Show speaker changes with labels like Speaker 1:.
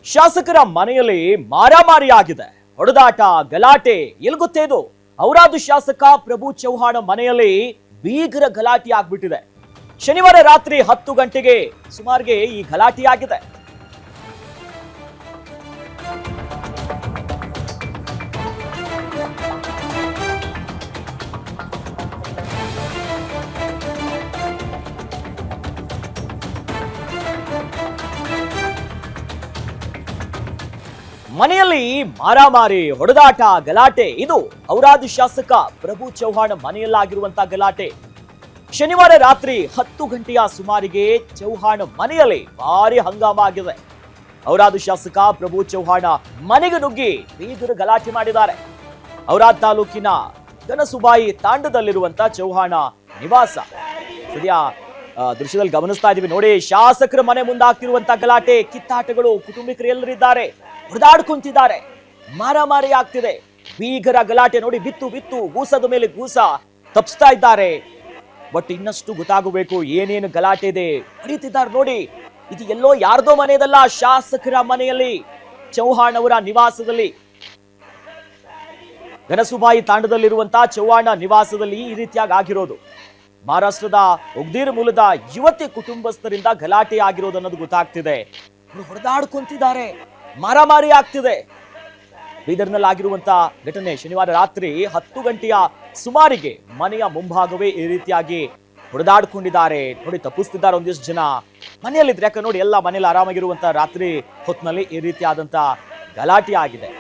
Speaker 1: ಶಾಸಕರ ಮನೆಯಲ್ಲಿ ಮಾರಾಮಾರಿ ಆಗಿದೆ. ಹೊಡೆದಾಟ, ಗಲಾಟೆ. ಎಲ್ಲಿ ಗೊತ್ತೇ ಇದು? ಔರಾದ ಶಾಸಕ ಪ್ರಭು ಚೌಹಾಣ್ ಮನೆಯಲ್ಲಿ ಭೀಕರ ಗಲಾಟೆ ಆಗ್ಬಿಟ್ಟಿದೆ. ಶನಿವಾರ ರಾತ್ರಿ 10 ಗಂಟೆಗೆ ಸುಮಾರಿಗೆ ಈ ಗಲಾಟೆ ಆಗಿದೆ. ಮನೆಯಲ್ಲಿ ಮಾರಾಮಾರಿ, ಹೊಡೆದಾಟ, ಗಲಾಟೆ. ಇದು ಔರಾದ ಶಾಸಕ ಪ್ರಭು ಚೌಹಾಣ್ ಮನೆಯಲ್ಲಾಗಿರುವಂತಹ ಗಲಾಟೆ. ಶನಿವಾರ ರಾತ್ರಿ 10 ಗಂಟೆಯ ಸುಮಾರಿಗೆ ಚೌಹಾಣ್ ಮನೆಯಲ್ಲಿ ಭಾರಿ ಹಂಗಾಮ ಆಗಿದೆ. ಔರಾದ ಶಾಸಕ ಪ್ರಭು ಚೌಹಾಣ್ ಮನೆಗೆ ನುಗ್ಗಿ ಬೀಗರು ಗಲಾಟೆ ಮಾಡಿದ್ದಾರೆ. ಔರಾದ್ ತಾಲೂಕಿನ ಕನಸುಬಾಯಿ ತಾಂಡದಲ್ಲಿರುವಂತಹ ಚೌಹಾಣ್ ನಿವಾಸ ಸದ್ಯ ದೃಶ್ಯದಲ್ಲಿ ಗಮನಿಸ್ತಾ ಇದೀವಿ ನೋಡಿ. ಶಾಸಕರ ಮನೆ ಮುಂದಾಗ್ತಿರುವಂತಹ ಗಲಾಟೆ, ಕಿತ್ತಾಟಗಳು, ಕುಟುಂಬಿಕರು ಎಲ್ಲರಿದ್ದಾರೆ, ಹೊಡೆದಾಡ್ಕೊಂತಿದ್ದಾರೆ, ಮಾರಾಮಾರಿ ಆಗ್ತಿದೆ. ಭೀಕರ ಗಲಾಟೆ ನೋಡಿ. ಬಿತ್ತು ಗೂಸದ ಮೇಲೆ ಗೂಸ ತಪ್ಪಿಸ್ತಾ ಇದ್ದಾರೆ. ಬಟ್ ಇನ್ನಷ್ಟು ಗೊತ್ತಾಗಬೇಕು ಏನೇನು ಗಲಾಟೆ ಇದೆ. ಹೊಡಿತಿದ್ದಾರೆ ನೋಡಿ. ಇದು ಎಲ್ಲೋ ಯಾರ್ದೋ ಮನೆಯದಲ್ಲ, ಶಾಸಕರ ಮನೆಯಲ್ಲಿ, ಚೌಹಾಣ್ ಅವರ ನಿವಾಸದಲ್ಲಿ, ಗನಸುಬಾಯಿ ತಾಂಡದಲ್ಲಿರುವಂತಹ ಚೌಹಾಣ್ ನಿವಾಸದಲ್ಲಿ ಈ ರೀತಿಯಾಗಿ ಆಗಿರೋದು. ಮಹಾರಾಷ್ಟ್ರದ ಉಗ್ದೀರ್ ಮೂಲದ ಯುವತಿ ಕುಟುಂಬಸ್ಥರಿಂದ ಗಲಾಟೆ ಆಗಿರೋದು ಅನ್ನೋದು ಗೊತ್ತಾಗ್ತಿದೆ. ಹೊಡೆದಾಡ್ಕೊಂತಿದ್ದಾರೆ, ಮಾರಾಮಾರಿ ಆಗ್ತಿದೆ. ಬೀದರ್ನಲ್ಲಿ ಆಗಿರುವಂತಹ ಘಟನೆ ಶನಿವಾರ ರಾತ್ರಿ 10 ಗಂಟೆಯ ಸುಮಾರಿಗೆ ಮನೆಯ ಮುಂಭಾಗವೇ ಈ ರೀತಿಯಾಗಿ ಹೊಡೆದಾಡ್ಕೊಂಡಿದ್ದಾರೆ ನೋಡಿ. ತಪ್ಪಿಸ್ತಿದ್ದಾರೆ ಒಂದಿಷ್ಟು ಜನ ಮನೆಯಲ್ಲಿದ್ರೆ. ಯಾಕೆ ನೋಡಿ, ಎಲ್ಲ ಮನೆಯಲ್ಲಿ ಆರಾಮಾಗಿರುವಂತಹ ರಾತ್ರಿ ಹೊತ್ತಿನಲ್ಲಿ ಈ ರೀತಿಯಾದಂತಹ ಗಲಾಟೆ ಆಗಿದೆ.